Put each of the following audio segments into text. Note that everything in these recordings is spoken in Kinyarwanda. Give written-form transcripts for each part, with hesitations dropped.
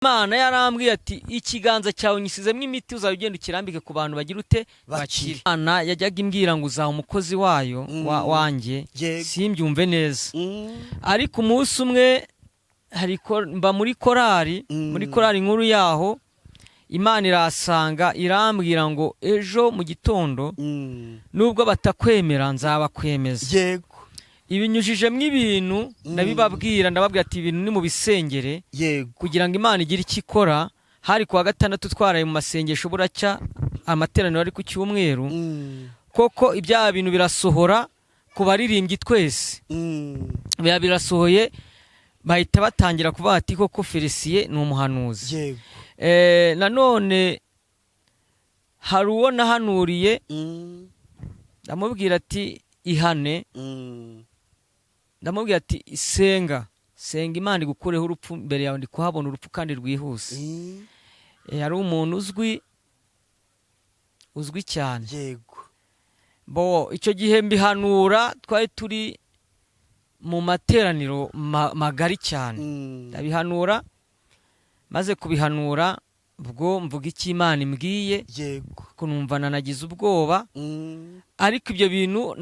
Imana yarambwiye ati ikiganza cyawe nyisizemo imiti uzagenda ukirambike ku bantu bagira ute bakiri. Imana yajyaga imbwira ngo uzaha umukozi wayo wanjye simbyumve neza. Ariko umunsi umwe mba muri korari nkuru yaho, Imana irasanga irambwira ngo ejo mu gitondo nubwo batakwemera nzabakwemeza. Yego. Ibinyujijemo ibintu ndabibabwira, ndababwira ati ibintu ni mu bisengere kugira ngo Imana igire icyo ikora. Hari kuwa gatandatu twaraye mu masengesho buracya, amateraniro ari ku cyumweru, koko ibyaha bintu birasohora ku baririmbyi twese. Birasohoye, bahita batangira kuvuga ati koko Felicien ni umuhanuzi. Nanone hari uwo nahanuriye, ndamubwira ati ihane, ndamubwira ati senga Imana igukureho urupfu, mbere yawe ndi kuhabona urupfu kandi rwihuse. Yari umuntu uzwi cyane. Yego. Icyo gihe mbihanura, twari turi mu materaniro magari cyane. Ndabihanura, maze kubihanura ubwo mvuga icyo Imana imbwiye, ko numva nagize ubwoba. Ariko ibyo bintu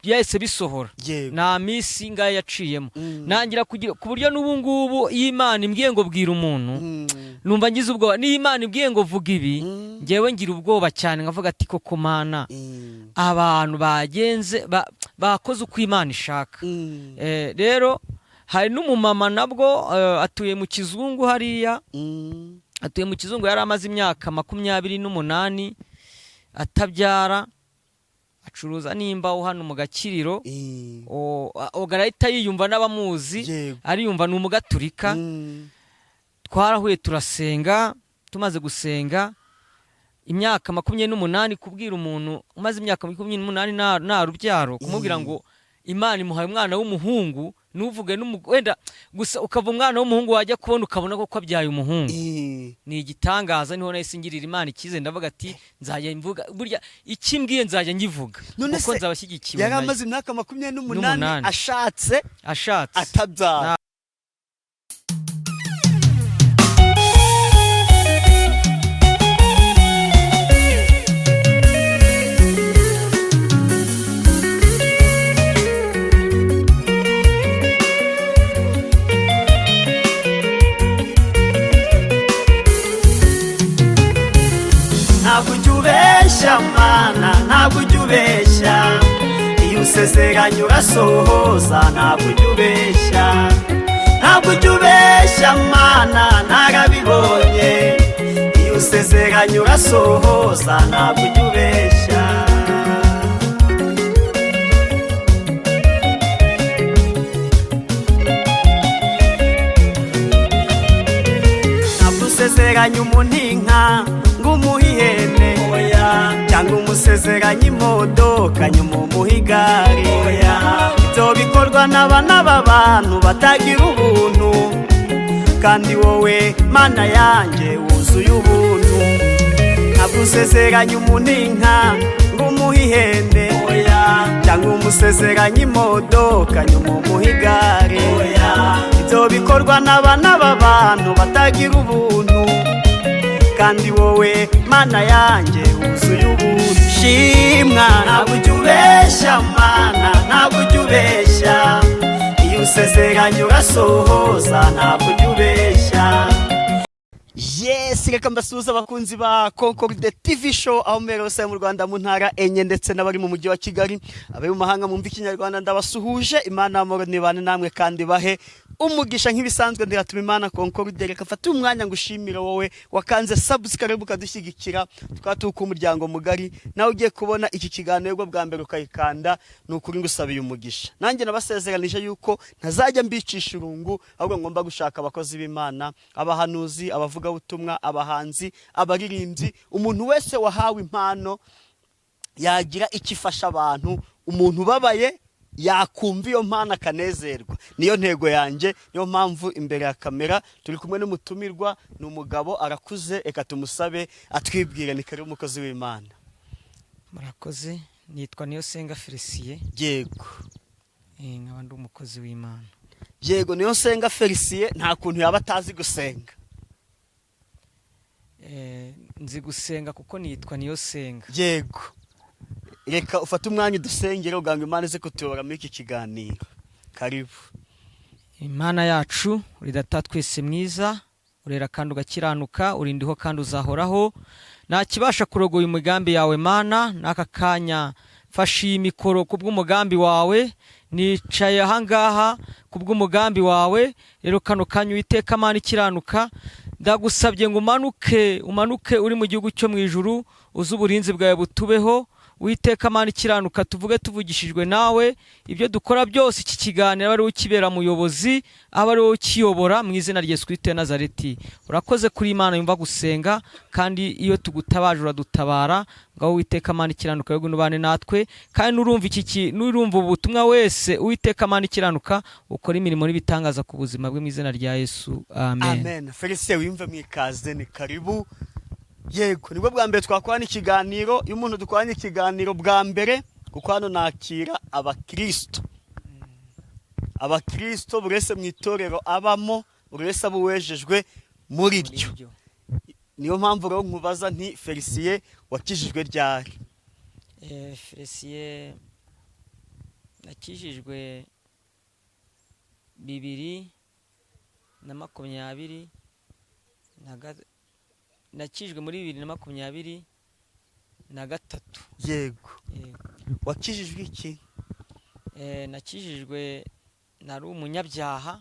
byahise bisohora, nta minsi ngaho yaciyemo. Nangira ku buryo n'ubu ngubu iyo Imana imbwiye ngo bwira umuntu, numva ngize ubwoba. Niyo Imana imbwiye ngo vuga ibi, ngewe ngira ubwoba cyane, nkavuga ati koko Mana, abantu bakoze uko Imana ishaka. Rero hari n'umumama nabwo atuye mu Kizungu hariya, atuye mu Kizungu, yari amaze imyaka 28 atabyara, acuruza n'imbaho hano mu Gakiriro. Ogarahita yiyumva n'abamuzi, ariyumva ni umugaturika. Twarahuye turasenga, tumaze gusenga imyaka 28, kubwira umuntu umaze imyaka 28 nta rubyaro, kumubwira ngo Imana imuhaye umwana w'umuhungu, nuvuge wenda gusa ukava umwana w'umuhungu wajya kubona ukabona ko abyaye umuhungu, ni igitangaza. Niho nahise ngirira Imana ikize, ndavuga ati nzajya mvuga, burya ikimbwiye nzajya ngivuga kuko nzabashyigikiwe. Yari amaze imyaka 28 ashatse atabyara. Ntabwo ujya ubeshya Mana, ntabwo ujya ubeshya, iyo usezeranye urasohoza. Ntabwo ujya ubeshya, ntabwo ujya ubeshya Mana, narabibonye, iyo usezeranye urasohoza. Ntabwo ujya ubeshya. Ntabwo usezeranye umuntu inka ngumuha ihene, cyangwa umusezeranye imodoka nyuma umuha igare. Ibyo bikorwa n'abana b'abantu batagira ubuntu, kandi wowe Mana yanjye wuzuye ubuntu. Ntabwo usezeranye umuntu inka ngumuha ihene, cyangwa umusezeranye imodoka nyuma umuha igare. Ibyo bikorwa n'abana b'abantu batagira ubuntu, kandi wowe Mana yanjye wuzuye ubuntu. Shimwa. Ntabwo ujya ubeshya Mana, ntabwo ujya ubeshya, iyo usezeranye urasohoza. Ntabwo ujya ubeshya. Yes, reka mbasuhuza abakunzi ba Concorde TV show aho mbere hose mu Rwanda, mu ntara enye ndetse n'abari mu mujyi wa Kigali. Abari mu mahanga mwumva Ikinyarwanda ndabasuhuje. Imana amahoro nibane namwe kandi bahe umugisha nk'ibisanzwe. Ndiratuma Imana Concorde, reka mfate umwanya ngushimira wowe wakanze subscribe ukadushyigikira, twatuka umuryango mugari. Nawe ugiye kubona iki kiganiro bwa mbere ukayikanda, n'ukuri ngusabiye umugisha. Nanjye nabasezeranije yuko ntazajya mbicisha irungu, ahubwo ngomba gushaka abakozi b'Imana, abahanuzi, abavuga ubutumwa, abahanzi, abaririmbyi, umuntu wese wahawe impano yagira ikifasha abantu. Umuntu ubabaye yakumva iyo mpano akanezerwa, niyo ntego yanjye. Niyo mpamvu imbere ya kamera turi kumwe n'umutumirwa, ni umugabo arakuze. Eka tumusabe atwibwire. Ni karibu umukozi w'Imana. Murakoze, nitwa Niyosenga Felicien. Yego. Nkaba ndi umukozi w'Imana. Yego, Niyosenga Felicien nta kuntu yaba atazi gusenga. nzi gusenga kuko nitwa niyo senga. Yego, reka ufate umwanya udusengere kugira ngo Imana ize kutuyobora muri iki kiganiro. Karibu. Imana yacu uri data twese mwiza, urera kandi ugakiranuka, urindiho kandi uzahoraho, nta kibasha kurogoya umugambi yawe Mana. N'aka kanya fashe imikoro kubw'umugambi wawe, nicaye ahangaha kubw'umugambi wawe. Rero kano kanya Uwiteka Mana ikiranuka, ndagusabye ngo umanuke uri mu gihugu cyo mu ijuru, uzi uburinzi bwawe butubeho. Uwiteka Mana ikiranuka, tuvuge tuvugishijwe nawe, ibyo dukora byose iki kiganiro aba ari ukibera muyobozi, aba ari ukiyobora, mu izina rya Yesu Kristo wa Nazareti. Urakoze kuri Imana yumva gusenga, kandi iyo tugutabaje uradutabara. Ngaho Uwiteka Mana ikiranuka, yego nubane natwe, kandi nurumva ubutumwa wese Uwiteka Mana ikiranuka, ukora imirimo n'ibitangaza ku buzima bwe, mu izina rya Yesu, amen. Amen. Felicien wimve mwikaze, ni karibu. Yego, nibwo bwa mbere twakorana ikiganiro. Iyo umuntu dukoranye ikiganiro bwa mbere, kuko hano nakira abakristo buri wese mu itorero abamo, buri wese aba uwejejwe muri ryo. Niyo mpamvu rero nkubaza nti Felicien wakijijwe ryari? Felicien nakijijwe 2020, nakijwe muri 2023. Yego. Wakijijwe iki? Nakijijwe nari umunyabyaha.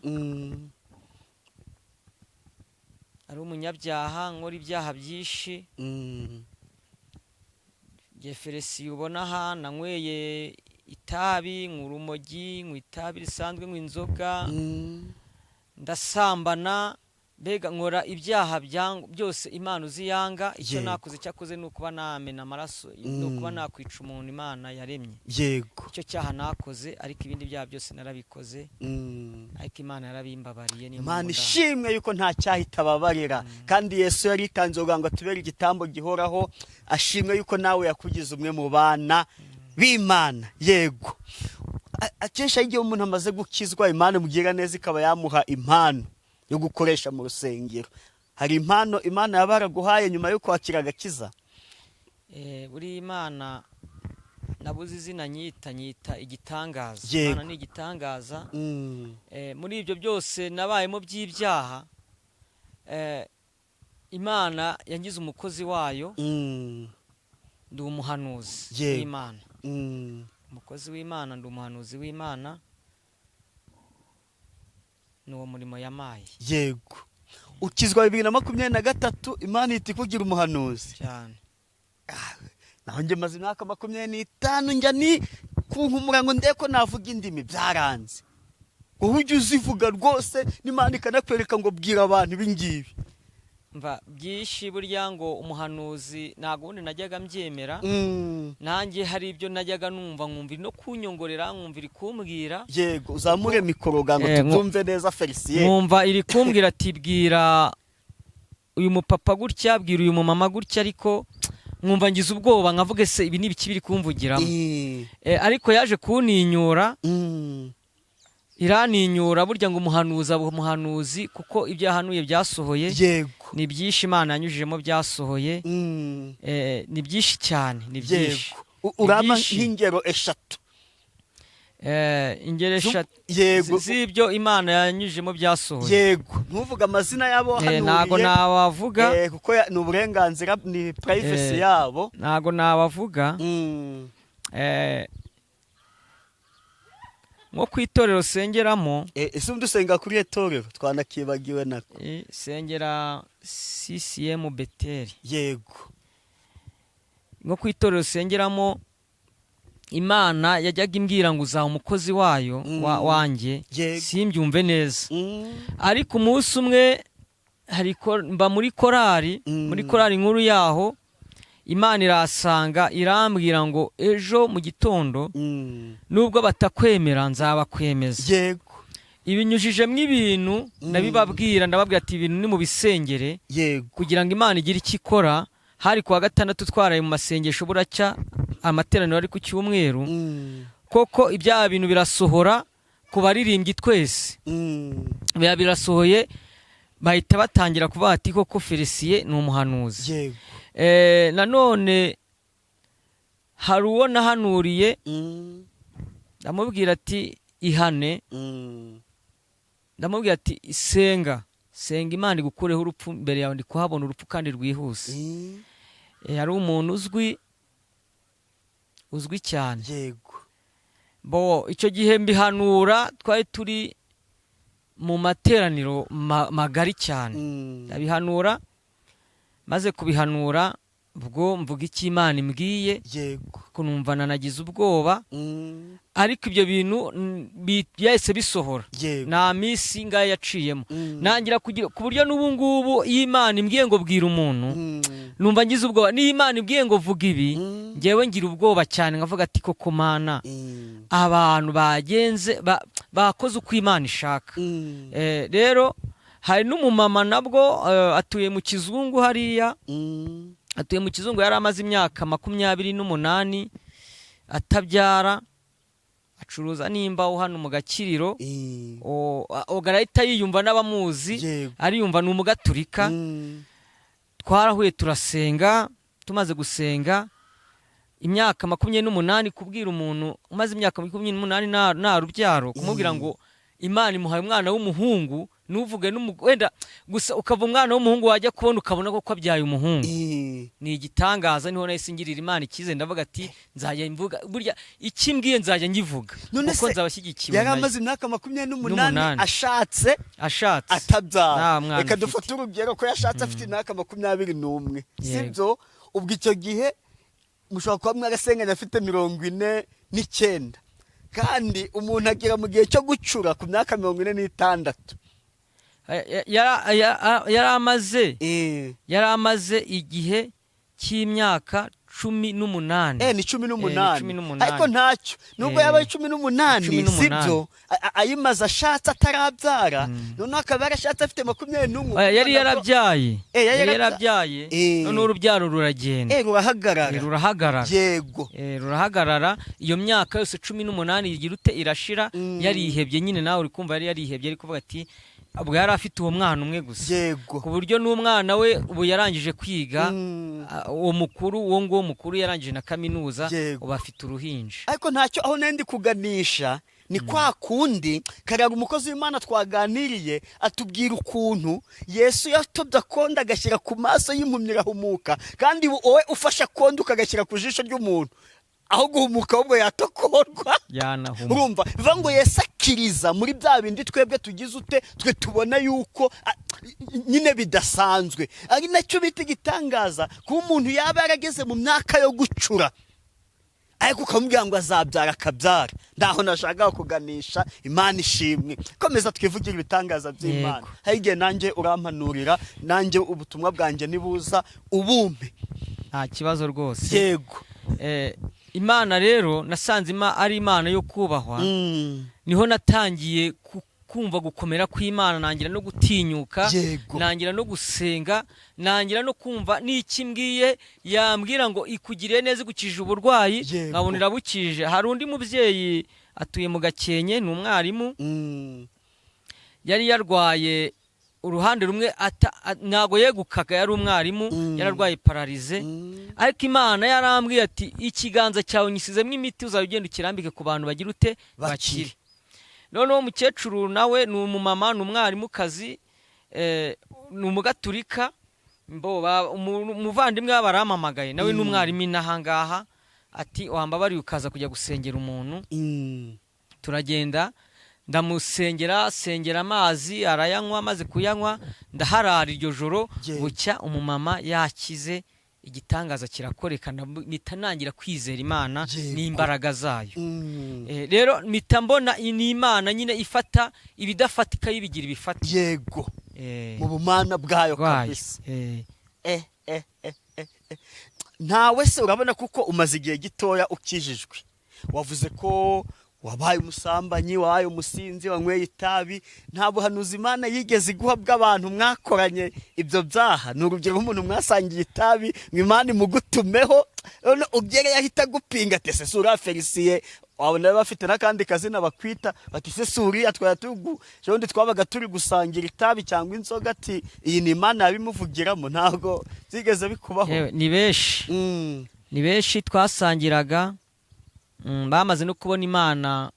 Ari umunyabyaha, nkora ibyaha byinshi. Felicien ubona aha, nanyweye itabi, nk'urumogi, nk'itabi risanzwe, nk'inzoga, ndasambana, mbega nkora ibyaha byose Imana uziyanga. Icyo nakoze cyakoze ni ukuba namena amaraso, ni ukuba nakwica umuntu Imana yaremye. Yego. Icyo cyaha nakoze, ariko ibindi byaha byose narabikoze, ariko Imana yarabimbabariye. Imana ishimwe yuko nta cyaha itababarira, kandi Yesu yari itanze kugira ngo atubere igitambo gihoraho. Ashimwe yuko nawe yakugize umwe mu bana b'Imana. Yego. Akesha igihe umuntu amaze gukizwa, Imana imugira neza, ikaba yamuha impano yo gukoresha mu rusengero. Hari impano Imana yabaraguhaye nyuma yo kwakira agakiza? Buri Imana nabuze izina nyita igitangaza. Imana ni igitangaza. Muri ibyo byose nabayemo by'ibyaha, Imana yangize umukozi wayo. Ndi umuhanuzi w'Imana. Umukozi w'Imana, ndi umuhanuzi w'Imana, nuwo murimo yamaye. Yego. Ukizwa 2023, Imana iti kugira umuhanuzi cyane. Naho nje maze imyaka 25 njya ni kunkumura ngo ndeko navuga indimi byaranze. Uhujye uzivuga rwose, n'Imana ikanakwereka ngo bwira abantu ibingibi. Mva byinshi burya ngo umuhanuzi ntago ubundi najyaga mbyemera. Nanjye hari ibyo najyaga numva nkumva no kunyongorera, nkumva iri kumbwira. Yego, uzamure mikoro gango tutumve neza Felicien. Nkumva iri kumbwira ati bwira uyu mupapa gutya, bwira uyu mumama gutya, ariko nkumva ngize ubwoba, nkavuga se ibi nibiki biri kumvugiramo. Ariko yaje kuninyura. Iraninyura burya ngo umuhanuzi kuko ibyo yahanuye byasohoye. Yego. Ni byinshi Imana yanyujijemo byasohoye. Ni byinshi cyane, ni byinshi. Urama nk'ingero eshatu. Ingero eshatu. Yego. Z'ibyo Imana yanyujijemo byasohoye. Yego. Ntuvuga amazina yabo hanuriye. Ntago nawavuga. Kuko ni uburenganzira, ni privacy yabo. Ntago nawavuga. Nko ku itorero sengeramo. Ese dusenga kuri itorero twanakibagiwe nako. Sengera CCM Beteli. Yego. Nko ku itorero sengeramo, Imana yajyaga imbwira ngo uzaha umukozi wayo wanjye, simbyumve neza. Ariko umunsi umwe mba muri korari, nkuru yaho, Imana irasanga irambwira ngo ejo mu gitondo nubwo batakwemera nzabakwemeza. Yego. Ibinyujijemo ibintu ndabibabwira, ndababwira ati ibintu ni mu bisengere. Yego. Kugira ngo Imana igire icyo ikora. Hari kuwa gatandatu twaraye mu masengesho buracya, amateraniro ari ku cyumweru. Koko ibyaha bintu birasohora ku baririmbyi twese. Birasohoye bahita batangira kuvuga ati koko Felicien ni umuhanuzi. yego Nanone hari uwo nahanuriye ndamubwira ati ihane, ndamubwira ati senga Imana igukureho urupfu, mbere yawe ndi kuhabona urupfu kandi rwihuse. Hari umuntu uzwi cyane. yego Bo icyo gihe mbihanura twari turi mu materaniro magari cyane. Ndabihanura, maze kubihanura ubwo mvuga iki Imana imbwiye, yego ko numva nanagize ubwoba, ariko ibyo bintu byahise bisohora. yego nta minsi ngaho yaciyemo, nangira kugira ku buryo n'ubu ngubu iyo Imana imbwiye ngo bwira umuntu numva ngize ubwoba. Niyo Imana imbwiye ngo vuga ibi, ngewe ngira ubwoba cyane, nkavuga ati koko Mana, abantu bagenze bakoze uko Imana ishaka. Rero hari n'umumama nabwo atuye mu Kizungu hariya, atuye mu Kizungu, yari amaze imyaka 28 atabyara, acuruza n'imbaho hano mu Gakiriro. Ogarahita yiyumva n'abamuzi, ariyumva ni umugaturika. Twarahuye turasenga, tumaze gusenga imyaka 28, kubwira umuntu umaze imyaka 28 nta rubyaro, kumubwira ngo Imana imuhaye umwana w'umuhungu, nuvuge wenda gusa ukava umwana w'umuhungu wajya kubona ukabona ko abyaye umuhungu, ni igitangaza. Niho nahise ngirira Imana ikize, ndavuga ati nzajya mvuga, burya ikimbwiye nzajya ngivuga kuko nzabashyigikiwe. yari amaze imyaka 28 ashatse atabyara. Reka dufate urugero ko yashatse afite imyaka 21, sibyo? Ubwo icyo gihe mushobora kuba mwarasenganye afite 49, kandi umuntu agira mu gihe cyo gucura ku myaka 46. yari amaze igihe cy'imyaka 18. Ni 18. Ariko ntacyo, nubwo yabaye 18, sibyo? Ayimaze ashatse atarabyara, none akaba yarashatse afite 21. Yari yarabyaye, none urubyaro ruragenda, rurahagarara. Yego rurahagarara. Iyo myaka yose 18 igira ute irashira, yarihebye nyine. Nawe uri kumva yari yarihebye, ari kuvuga ati ubwo yari afite uwo mwana umwe gusa. Yego ku buryo n'umwana we ubu yarangije kwiga, uwo mukuru yarangije na kaminuza, ubu afite uruhinja. Ariko ntacyo, aho nendi kuganisha ni kwa kundi karaga umukozi w'Imana twaganiriye atubwira ukuntu Yesu yatobye akonda agashyira ku maso y'impumyi irahumuka, kandi wowe ufasha konda ukagashyira ku jisho ry'umuntu, aho guhumuka ahubwo yatokorwa. Urumva bivuga ngo Yesu akiriza muri bya bindi twebwe tugize ute, twe tubona yuko nyine bidasanzwe. Ari nacyo bita igitangaza, kuba umuntu yaba yarageze mu myaka yo gucura, ariko ukamubwira ngo azabyara akabyara. Ndaho nashaka kuganisha. Imana ishimwe. Komeza twivugira ibitangaza by'Imana. Hari igihe nanjye urampanurira, nanjye ubutumwa bwanjye nibuza ubumpe, nta kibazo rwose. Yego Imana rero nasanze ari Imana yo kubahwa. Niho natangiye kumva gukomera kw'Imana, nangira no gutinyuka, nangira no gusenga, nangira no kumva n'iki mbwiye yambwira ngo ikugire neza, igukije uburwayi, nkabonera bukije. Hari undi mubyeyi atuye mu Gakenke, ni umwarimu, yari yarwaye uruhande rumwe, ntago yegukaga, yari umwarimu, yararwaye pararize. Ariko Imana yarambwiye ati ikiganza cyawe nyisizemo imiti, uzaba ugenda ukirambike ku bantu bagira ute bakire. None uwo mukecuru nawe ni umumama, ni umwarimukazi, ni umugaturika. Umuvandimwe barampamagaye, nawe ni umwarimu inahangaha, ati wambabariye ukaza kujya gusengera umuntu. Turagenda, ndamusengera, sengera amazi arayanywa, amaze kuyanywa ndaharara iryo joro. Bucya umumama yakize, igitangaza kirakoreka, nitanangira kwizera Imana n'imbaraga zayo. Rero mitambona ni Imana nyine ifata ibidafatika yibigira ibifata. Yego mu bumana bwayo kabisa. Ntawe se urabona kuko umaze igihe gitoya ukijijwe, wavuze ko wabaye umusambanyi, wabaye umusinzi, wanyweye itabi. Nta buhanuzi Imana yigeze iguha bw'abantu mwakoranye ibyo byaha? Ni urugero nk'umuntu mwasangiye itabi ngo Imana imugutumeho, none ubyere yahita gupinga ati ese sura Felicien wabona bafite n'akandi kazina bakwita bati se suriya twaya jondi twabaga turi gusangira itabi cyangwa inzoga ati iyi ni Imana yabimuvugiramo. Ntabwo zigeze bikubaho? ni benshi twasangiraga, bamaze no kubona Imana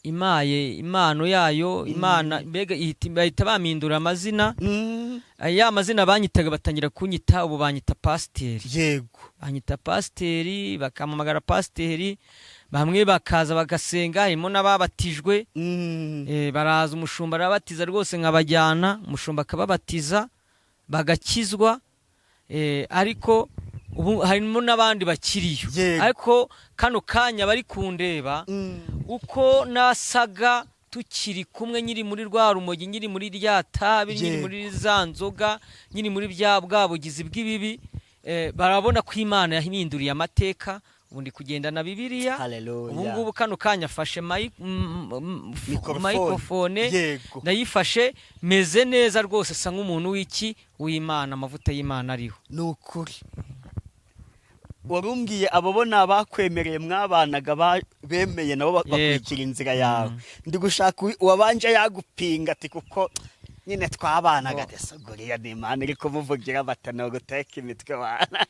impano yayo, Imana mbega bahita bamindura amazina. Ya mazina banyitaga batangira kunyita, ubu banyita pasiteri. Yego, banyita pasiteri, bakamamagara pasiteri. Bamwe bakaza bagasenga, harimo n'ababatijwe. Baraza umushumba arabatiza rwose nkabajyana, umushumba akababatiza bagakizwa. Ariko ubu harimo n'abandi bakiriyo. Ariko kano kanya bari kundeba uko nasaga tukiri kumwe, nyiri muri rwa rumogi, nyiri muri rya tabi, nyiri muri za nzoga, nyiri muri bwa bugizi bw'ibibi, barabona ko Imana yahinduriye amateka. Ubundi kugenda na Bibiliya. Ubu ngubu kano kanya afashe microphone, ndayifashe meze neza rwose, sa nk'umuntu w'Imana, amavuta y'Imana ariho. Nukuri warumbwiye abo bona bakwemereye mwabanaga bemeye nabo bakwikira inzira yawe. Ndi gushaka uwabanje yagupinga ati kuko nyine twabanaga desogoriya ni Imana iri kumuvugira batano guteka imitwe wana.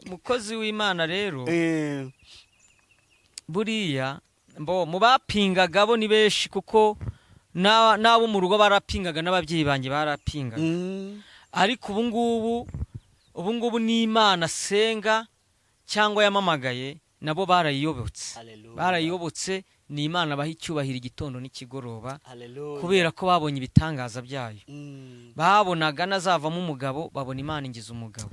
Mukozi w'Imana rero, buriya mu bapingaga bo ni benshi, kuko nabo mu rugo barapingaga, n'ababyeyi banjye barapingaga. Ariko ubu ngubu ni Imana senga cyangwa yamamagaye, nabo barayiyobotse. Ni Imana baha icyubahiro igitondo n'ikigoroba, kubera ko babonye ibitangaza byayo. Babonaga nazavamo umugabo, babona Imana ingiza umugabo.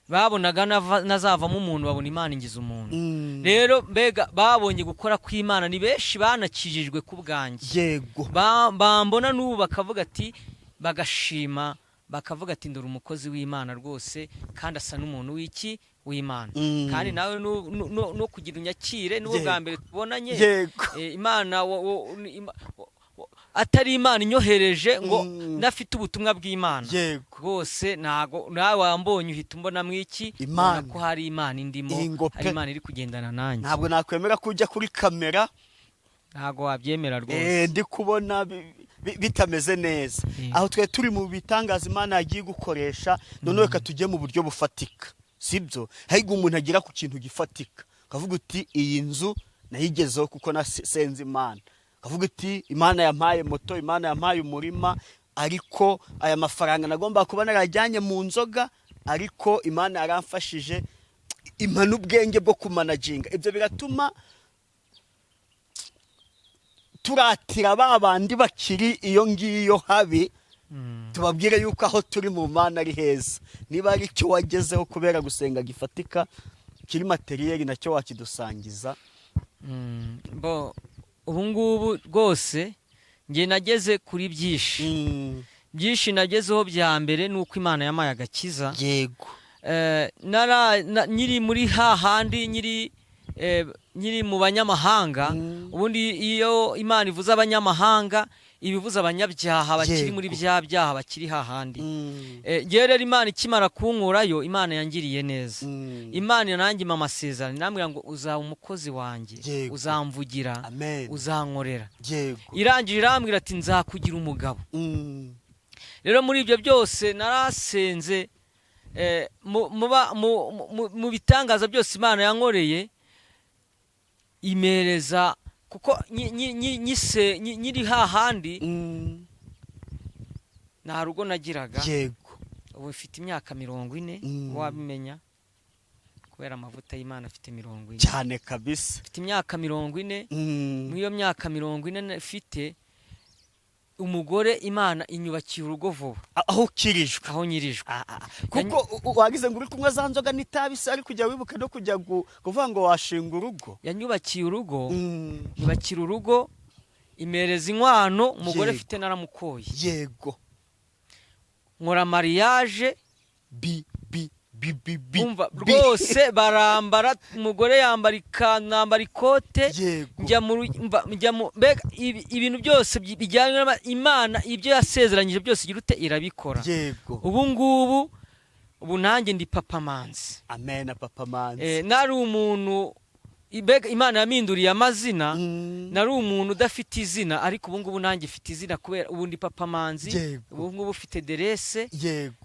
Babonaga nazavamo umuntu, babona Imana ingiza umuntu. Rero mbega babonye gukora kw'Imana, ni benshi banakijijwe ku bwanjye. Bambona n'ubu bakavuga ati, bagashima, bakavuga ati ndora umukozi w'Imana rwose, kandi asa n'umuntu w'Imana. Kandi nawe no kugira unyakire, n'ubwo bwa mbere tubonanye, Imana atari Imana inyohereje ngo nafite ubutumwa bw'Imana rwose, ntago nawe wambonye uhita umbona mwiki, ko hari Imana indimo, hari Imana iri kugendana nanjye. Ntabwo nakwemera kujya kuri kamera, ntago wabyemera rwose. Ndi kubona bitameze neza. Aho twe turi mu bitangaza Imana yagiye gukoresha, none reka tujye mu buryo bufatika, sibyo? Hayiga umuntu agira ku kintu gifatika, kavuga uti iyi nzu nayigezeho kuko nasenze Imana. Kavuga uti Imana yampaye moto, Imana yampaye umurima, ariko aya mafaranga nagomba kuba narajyanye mu nzoga, ariko Imana yaramfashije impana ubwenge bwo kumanaginga. Ibyo biratuma turatira babandi bakiri iyo ngiyo habi, tubabwire yuko aho turi mu Mana ari heza. Niba ari cyo wagezeho kubera gusenga gifatika, kiri materiyeri nacyo wakidusangiza. Ubu ngubu rwose nge nageze kuri byinshi nagezeho. Bya mbere nuko Imana yamaye agakiza. Nyiri muri hahandi, nyiri mu banyamahanga. Ubundi iyo Imana ivuze abanyamahanga, ibivuze abanyabyaha bakiri muri bya byaha, bakiri hahandi. Ngewe rero Imana ikimara kunkurayo, Imana yangiriye neza. Imana nanjye impa amasezerano, irambwira ngo uzaba umukozi wanjye, uzamvugira, uzankorera. Irangije irambwira ati nzakugira umugabo. Rero muri ibyo byose narasenze, mu bitangaza byose Imana yankoreye, imereza, kuko nyiri hahandi nta rugo nagiraga. Ubu mfite imyaka 40, wabimenya kubera amavuta y'Imana. Afite 40 cyane kabisa. Mfite imyaka 40. Muri iyo myaka 40 mfite, umugore Imana inyubakiye urugo vuba, aho kirijwe, aho nyirijwe. Kuko wagize ngo uri kumwe za nzoga n'itabi, se ari kujya wibuka no kujya kuvuga ngo washinga urugo. Yanyubakiye urugo, yubakira urugo, imereza inkwano. Umugore afite naramukoye. Nkora mariage umva rwose barambara. Umugore yambara ikanzu, nambara ikote, njya mu ibintu byose bijyanye n'Imana. Ibyo yasezeranyije byose girute irabikora. Ubu nanjye ndi Papa Manzi. Amen. Papa Manzi nari umuntu Imana yaminduriye amazina. Nari umuntu udafite izina, ariko ubu ngubu nanjye mfite izina kubera ubundi Papa Manzi. Ubu ngubu ufite derese,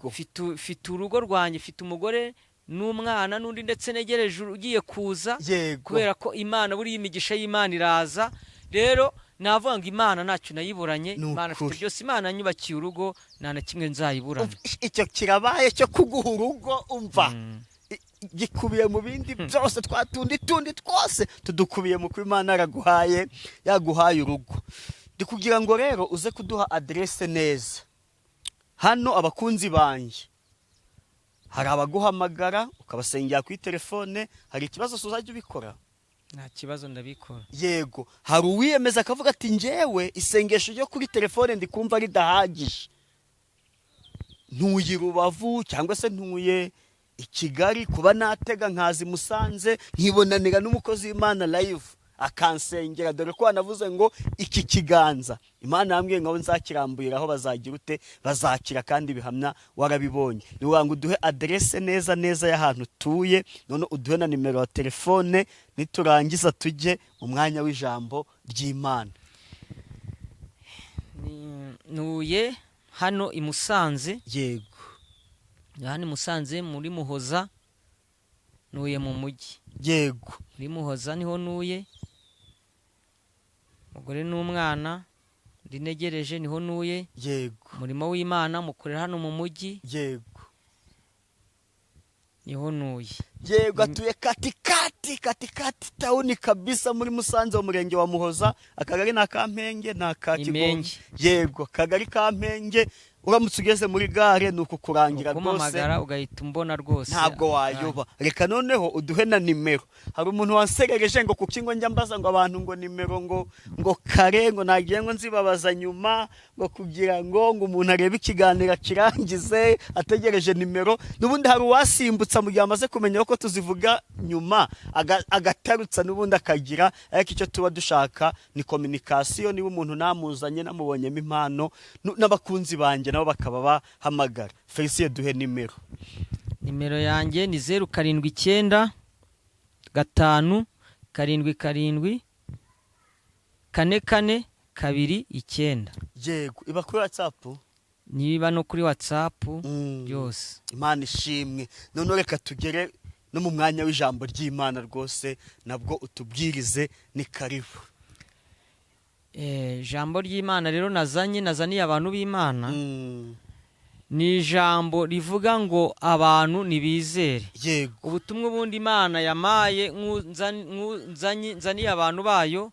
ufite urugo rwanjye, ufite umugore n'umwana n'undi ndetse negereje ugiye kuza, kubera ko Imana buri imigisha y'Imana iraza. Rero navuga ngo Imana ntacyo nayiburanye, Imana afite byose. Imana nyubakiye urugo, nta na kimwe nzayiburana. Icyo kirabaye cyo kuguha urugo, umva gikubiye mu bindi byose, twatundi twose tudukubiye mu kuba Imana yaguhaye urugo. Ndi kugira ngo rero uze kuduha adresse neza. Hano abakunzi banjye hari abaguhamagara ukabasengera kuri telefone, hari ikibazo uzajya ubikora? Nta kibazo ndabikora. Yego, hari uwiyemeza akavuga ati njyewe isengesho ryo kuri telefone ndi kumva ridahagije, ntuye Rubavu cyangwa se ntuye i Kigali, kuba natega nkazi Musanze nkibonanira n'umukozi w'Imana live akansengera, dore ko wanavuze ngo iki kiganza Imana yambwiye ngo nzakirambura aho bazagira ute, bazakira, kandi bihamya warabibonye. Nivuga ngo uduhe adresse neza y'ahantu tuye, none uduhe na nimero ya telefone, niturangiza tujye mu mwanya w'ijambo ry'Imana. Nuye hano i Musanze. Yego, hano i Musanze muri Muhoza, nuye mu mujyi. Yego, muri Muhoza niho nuye. Umugore n'umwana ndinegereje niho nuye. Yego, umurimo w'Imana mukorera hano mu mujyi. Yego, niho nuye. Yego, atuye katikati tauni kabisa muri Musanze mu murenge wa Muhoza, akagari na Kampenge na Kakigongo. Yego, akagari Kampenge. Uramutse ugeze muri gare nuko kurangira rwose, kumamagara ugahita umbona rwose, ntabwo wayoba. Reka noneho uduhe na nimero. Hari umuntu wansegereje ngo kuki ngo njya mbaza ngo abantu ngo nimero ngo kare ngo nagiye ngo nzibabaza nyuma ngo kugira ngo umuntu arebe ikiganiro kirangize ategereje nimero. Nubundi hari uwasimbutsa mu gihe amaze kumenya ko tuzivuga nyuma agatarutsa nubundi akagira. Ariko icyo tuba dushaka ni communication. Niba umuntu namuzanye namubonyemo impano n'abakunzi banjye nabo bakaba bahamagara. Felicien, duhe nimero. Nimero yanjye ni 079 5 7 7 4 2 Yego, iba kuri WhatsApp? Niba no kuri WhatsApp byose. Imana ishimwe. None reka tugere no mu mwanya w'ijambo ry'Imana rwose, nabwo utubwirize, ni karibu. Jambo ry'Imana rero nazaniye abantu b'Imana. Ni ijambo rivuga ngo abantu nibizere. Yego, ubutumwa bundi Imana yamaye nzaniye abantu bayo.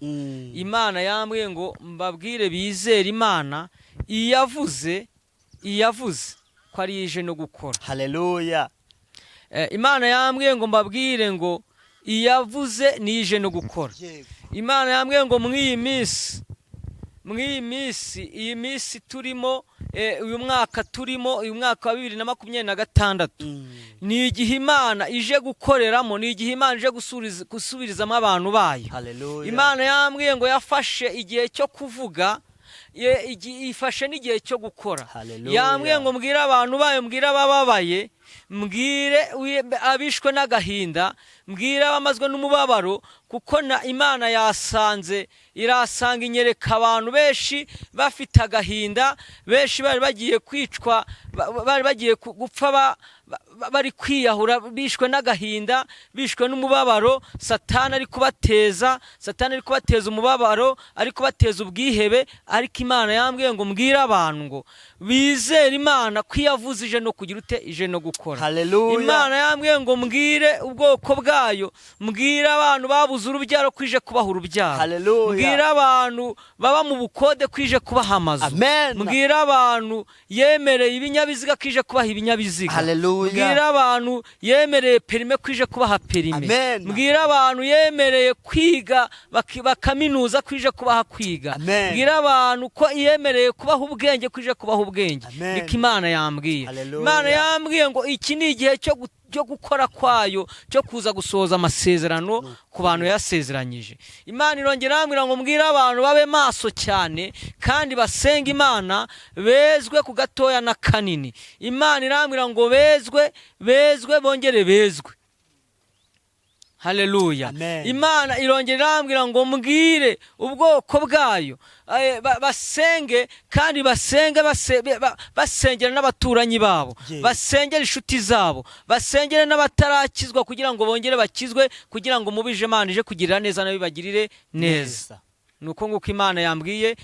Imana yambwiye ngo mbabwire bizere Imana. Iyavuze ko ari ije no gukora. Haleluya. Imana yambwiye ngo mbabwire ngo iyavuze nije no gukora. Imana yambwiye ngo mw'iyi minsi turimo, uyu mwaka turimo, uyu mwaka wa 2026, ni igihe Imana ije gukoreramo, ni igihe Imana ije gusubirizamo abantu bayo. Haleluya. Imana yambwiye ngo yafashe igihe cyo kuvuga, ifashe n'igihe cyo gukora. Yambwiye ngo mbwire abantu bayo, mbwire abababaye, mbwire abishwe n'agahinda, mbwire abamazwe n'umubabaro, kuko na Imana irasanga inyereka abantu benshi bafite agahinda, benshi bari bagiye kwicwa, bari bagiye gupfa, bari kwiyahura, bishwe n'agahinda, bishwe n'umubabaro. Satani ari kubateza umubabaro, ari kubateza ubwihebe. Ariko Imana yambwiye ngo mbwire abantu ngo bizere Imana ko yavuze ije no kugira ute, ije no gukora. Haleluya. Imana yambwiye ngo mbwire ubwoko bwayo, mbwire abantu babuze urubyaro kwije kubaha urubyaro. Haleluya. Mbwire abantu baba mu bukode kwije kubaha amazu. Amen. Mbwire abantu yemereye ibinyabiziga kwije kubaha ibinyabiziga. Haleluya. Mbwire abantu yemereye perime kwije kubaha perime. Amen. Mbwire abantu yemereye kwiga bakaminuza kwije kubaha kwiga. Amen. Mbwire abantu ko yemereye kubaha ubwenge kwije kubaha ubwenge. Amen. Niko Imana yambwiye. Haleluya. Imana yambwiye ngo iki ni igihe cyo gukora kwayo, cyo kuza gusohoza amasezerano ku bantu yasezeranyije. Imana irongera yambwira ngo mbwire abantu babe maso cyane kandi basenga Imana, bezwe ku gatoya na kanini. Imana irambwira ngo bezwe bongere bezwe. haleluya. Amen. Imana irongera irambwira ngo mbwire ubwoko bwayo basenge, kandi basengera n'abaturanyi babo, basengera inshuti zabo, basengere n'abatarakizwa kugira ngo bongere bakizwe, kugira ngo mubije Imana ije kugirira neza nabi bagirire neza. Nuko nguko Imana yambwiye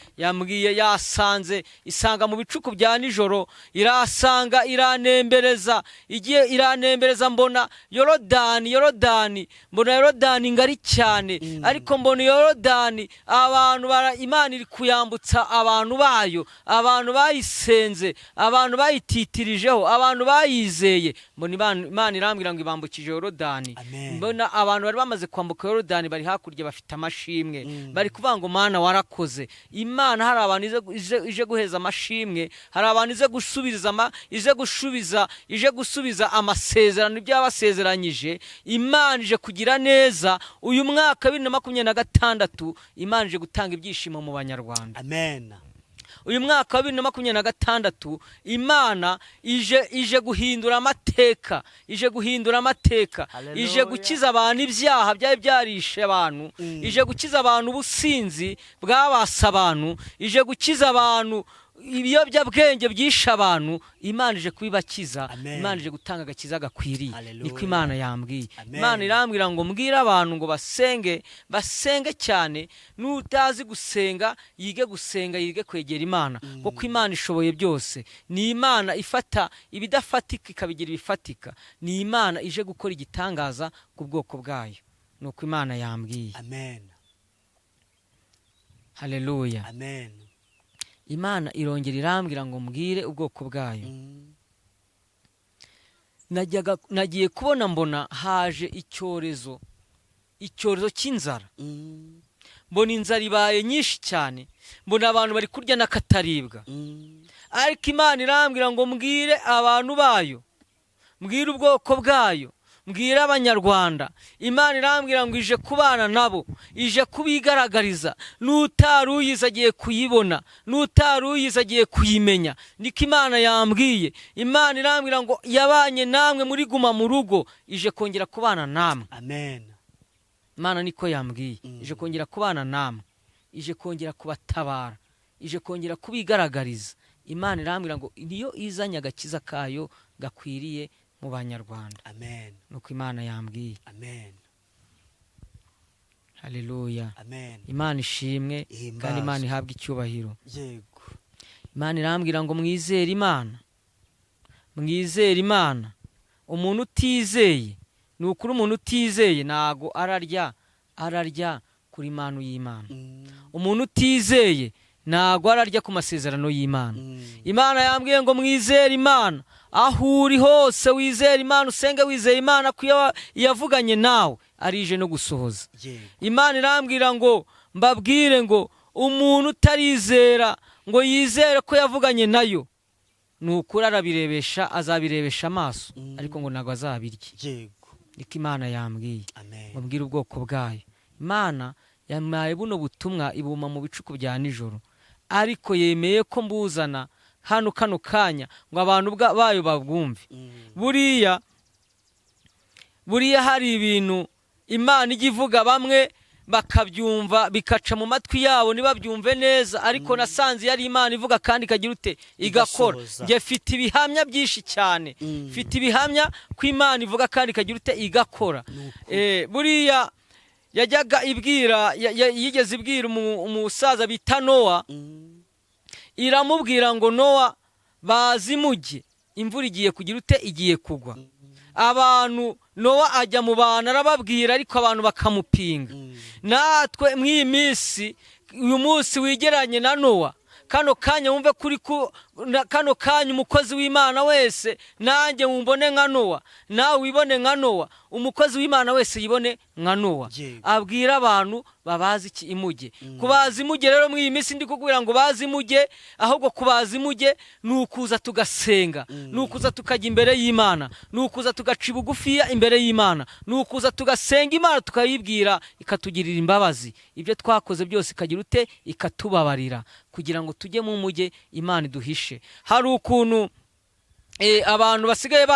isanga mu bicuku bya nijoro, irasanga iranembereza, igiye iranembereza, mbona Yorodani, mbona Yorodani ngari cyane, ariko mbona Yorodani Imana iri kuyambutsa abantu bayo, abantu bayisenze, abantu bayititirijeho, abantu bayizeye. Mbona Imana irambwira ngo ibambukije Yorodani. Mbona abantu bari bamaze kwambuka Yorodani bari hakurya bafite amashimwe, bari kuvuga ngo Mana warakoze. Imana hari abantu ije guheza amashimwe, hari abantu ije gusubiza amasezerano by'abasezeranyije. Imana ije kugira neza uyu mwaka 2026. Imana ije gutanga ibyishimo mu banyarwanda. Amen. Uyu mwaka wa 2026 Imana ije guhindura amateka, ije gukiza abantu ibyaha byari byarishe abantu, ije gukiza abantu ubusinzi bwabasa abantu, ije gukiza abantu ibiyobyabwenge byishe abantu. Imana ije kubibakiza. Imana ije gutanga agakiza gakwiriye. Niko Imana yambwiye. Imana irambwira ngo mbwire abantu ngo basenge cyane, n'utazi gusenga yige gusenga, yige kwegera Imana, kuko Imana ishoboye byose. Ni Imana ifata ibidafatika ikabigira ibifatika. Ni Imana ije gukora igitangaza ku bwoko bwayo. Nuko Imana yambwiye. Amen. Haleluya. Amen. Imana irongera irambwira ngo mbwire ubwoko bwayo. Nagiye kubona mbona haje icyorezo cy'inzara. Mbona inzara ibaye nyinshi cyane, mbona abantu bari kurya n'akataribwa. Ariko Imana irambwira ngo mbwire abantu bayo, mbwire ubwoko bwayo, mbwire abanyarwanda. Imana irambwira ngo ije kubana nabo, ije kubigaragariza. N'utaruyiza agiye kuyibona, n'utaruyiza agiye kuyimenya. Niko Imana yambwiye. Imana irambwira ngo yabanye namwe muri guma mu rugo, ije kongera kubana namwe. Amen. Imana niko yambwiye. Ije kongera kubana namwe, ije kongera kubatabara, ije kongera kubigaragariza. Imana irambwira ngo niyo izanye agakiza kayo gakwiriye mu banyarwanda. Amen. Nuko Imana yambwiye. Amen. Haleluya. Amen. Imana ishimwe kandi Imana ihabwa icyubahiro. Yego. Imana irambwira ngo mwizere Imana, mwizere Imana. Umuntu utizeye, ni ukuri umuntu utizeye ntago ararya kuri Imana y'Imana. Umuntu utizeye ntago ararya ku masezerano y'Imana. Imana yambwiye ngo mwizere Imana. Aho uri hose wizere Imana, usenge wizeye Imana ko yavuganye nawe arije no gusohoza. Imana irambwira ngo mbabwire ngo umuntu utarizera ngo yizere ko yavuganye nayo, nukuri azabirebesha amaso, ariko ngo ntago azabirya. Niko Imana yambwiye. Mbabwire ubwoko bwayo. Imana yamaye buno butumwa ibuma mu bicuku bya nijoro, ariko yemeye ko mbuzana hano kano kanya ngo abantu bayo babwumve. Buriya hari ibintu Imana ijya ivuga, bamwe bakabyumva bikaca mu matwi yabo ntibabyumve neza, ariko nasanze yari Imana ivuga kandi ikagira ute igakora. Nge mfite ibihamya byinshi cyane, mfite ibihamya ko Imana ivuga kandi ikagira ute igakora. Buriya yigeze ibwira umusaza bita Nowa, iramubwira ngo Nowa bazimuge, imvura igiye kugira ute igiye kugwa. Abantu Nowa ajya mu bantu arababwira, ariko abantu bakamupinga. Natwe mw'iyi minsi, uyu munsi wigeranye na Nowa, kano kanya wumve kuri kano kanya umukozi w'Imana wese nanjye mumbone nka Nowa, nawe wibone nka Nowa, umukozi w'Imana wese yibone nka Nowa. Abwira abantu babazi iki imuge. Kubaza imuge rero mw'iyi minsi ndi kukubwira ngo bazi imuge, ahubwo kubaza imuge nukuza tugasenga, nukuza tukajya imbere y'Imana, nukuza tugaca bugufiya imbere y'Imana, nukuza tugasenga Imana tukayibwira ikatugirira imbabazi. Ibyo twakoze byose ikagira ute ikatubabarira, kugira ngo tujye mu muge Imana iduhishe. Hari ukuntu abantu basigaye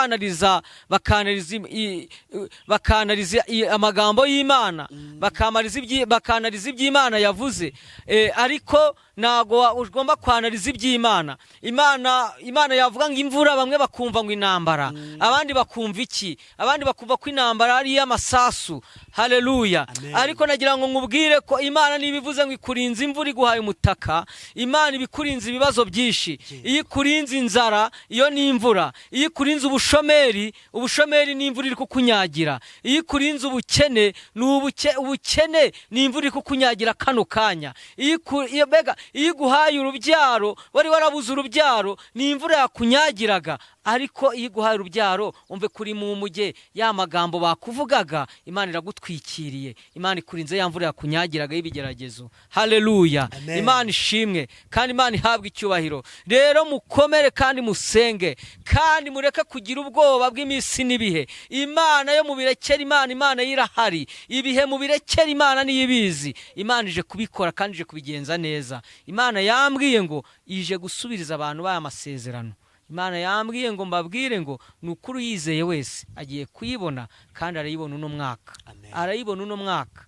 bakanariza amagambo y'Imana, bakanariza iby'Imana yavuze, ariko ntago ugomba kwanariza iby'Imana. Imana yavuga ngo imvura, bamwe bakumva ngo intambara, abandi bakumva iki, abandi bakumva ko intambara ari y'amasasu. Haleluya. Ariko nagira ngo nkubwire ko Imana nibivuze ngo ikurinze imvura, iguhaye umutaka, Imana ibikurinze ibibazo byinshi. Iyo ikurinze inzara, iyo ni imvura. Iyo ikurinze ubushomeri ni imvura iri kukunyagira. Iyo ikurinze ubukene, ubukene ni imvura iri kukunyagira kano kanya. Iyo iguhaye urubyaro, wari warabuze urubyaro, ni imvura yakunyagiraga. Ariko iyo iguhaye urubyaro, umve kuri mu mujye ya magambo bakuvugaga, Imana iragutwikiriye, Imana ikurinze ya mvura yakunyagiraga y'ibigeragezo. Haleluya. Imana ishimwe kandi Imana ihabwa icyubahiro. Rero mukomere kandi musenge, kandi mureke kugira ubwoba bw'iminsi n'ibihe. Imana yo mubirekera Imana irahari. Ibihe mubirekera Imana niyibizi. Imana ije kubikora kandi ije kubigenza neza. Imana yambwiye ngo ije gusubiriza abantu baya amasezerano. Imana yambwiye ngo mbabwire ngo nukuri yizeye wese agiye kuyibona, kandi arayibona uno mwaka. Arayibona uno mwaka.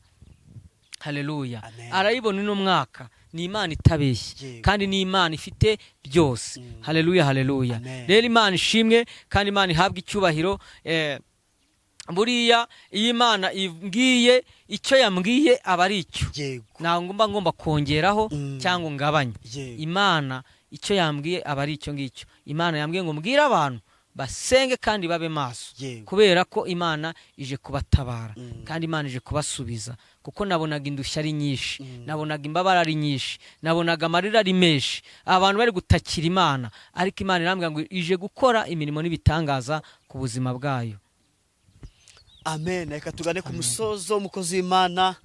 Haleluya. Arayibona uno mwaka. Ni Imana itabeshye kandi ni Imana ifite byose. Haleluya, haleluya. Rero Imana ishimwe kandi Imana ihabwa icyubahiro. Buriya iyi Imana imbwiye icyo yambwiye aba ari icyo, ntabwo ngomba kongeraho cyangwa ngabanye. Imana icyo yambwiye aba ari icyo ngicyo. Imana yambwiye ngo mbwire abantu basenge kandi babe maso, kubera ko Imana ije kubatabara kandi Imana ije kubasubiza. Kuko nabonaga indushya ari nyinshi, nabonaga imbabara ari nyinshi, nabonaga amarira ari menshi, abantu bari gutakira Imana, ariko Imana irambwira ngo ije gukora imirimo n'ibitangaza ku buzima bwayo. Amen. Reka tugane ku musozo, umukozi w'Imana.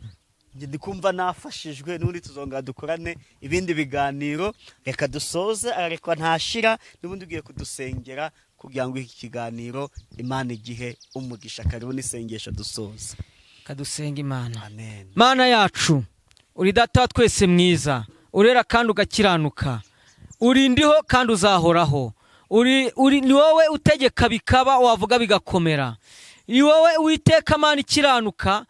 Ndi kumva nafashijwe, n'undi tuzongera dukorane ibindi biganiro. Reka dusoze, ariko ntashira n'ubundi ugiye kudusengera kugira ngo iki kiganiro Imana igihe umugisha. Karibu n'isengesho dusoze. Kadusenga Imana. Amen. Mana yacu, uri data twese mwiza, urera kandi ugakiranuka, uri ndiho kandi uzahoraho, ni wowe utegeka bikaba, wavuga bigakomera. Ni wowe Uwiteka Mana ikiranuka,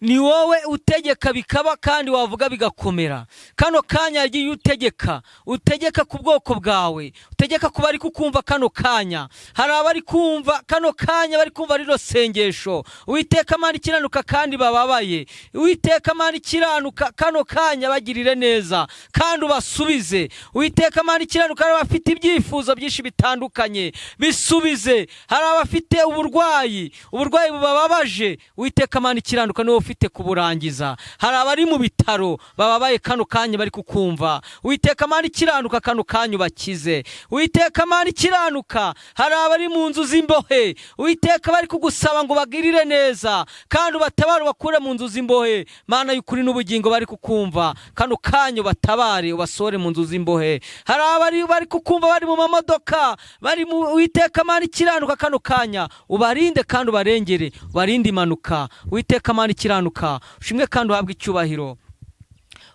ni wowe utegeka bikaba kandi wavuga bigakomera. Kano kanya yagiye utegeka ku bwoko bwawe, utegeka ku bari kukumva kano kanya. Hari abari kumva kano kanya, bari kumva rino sengesho. Uwiteka Mana ikiranuka kandi bababaye, Uwiteka Mana ikiranuka kano kanya bagirire neza kandi ubasubize. Uwiteka Mana ikiranuka, hari abafite ibyifuzo byinshi bitandukanye, bisubize. Hari abafite uburwayi bubabaje, Uwiteka Mana ikiranuka niwe ufite kuburangiza. Hari abari mu bitaro bababaye kano kanya bari kukumva, Uwiteka Mana ikiranuka kano kanya ubakize. Uwiteka Mana ikiranuka, hari abari mu nzu z'imbohe, Uwiteka bari kugusaba ngo bagirire neza kandi ubatabare, ubakure mu nzu z'imbohe. Mana y'ukuri n'ubugingo bari kukumva kano kanya ubatabare, ubasore mu nzu z'imbohe. Hari abari bari kukumva bari mu mamodoka, bari mu Uwiteka Mana ikiranuka kano kanya ubarinde kandi ubarengere, ubarinde impanuka. Uwiteka Mana ikiranuka, ushimwe kandi uhabwe icyubahiro.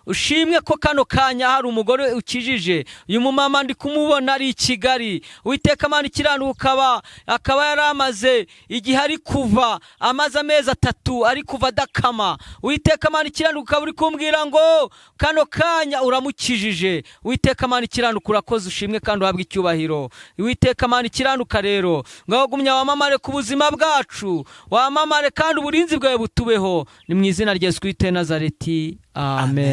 Ushimwe ko kano kanya hari umugore ukijije. Uyu mumama ndi kumubona ari i Kigali. Uwiteka Mana ikiranuka, akaba yaramaze igihe ari kuva, amaze amezi 3 ari kuva dakama. Uwiteka Mana ikiranuka, uri kumbwira ngo kano kanya uramukijije. Uwiteka Mana ikiranuka, urakoze, ushimwe kandi uhabwe icyubahiro. Uwiteka Mana ikiranuka, rero ngaho gumya wamamare ku buzima bwacu, wamamare kandi uburinzi bwawe butubeho, ni mu izina rya Yesu Kristo Nazareti. Amen.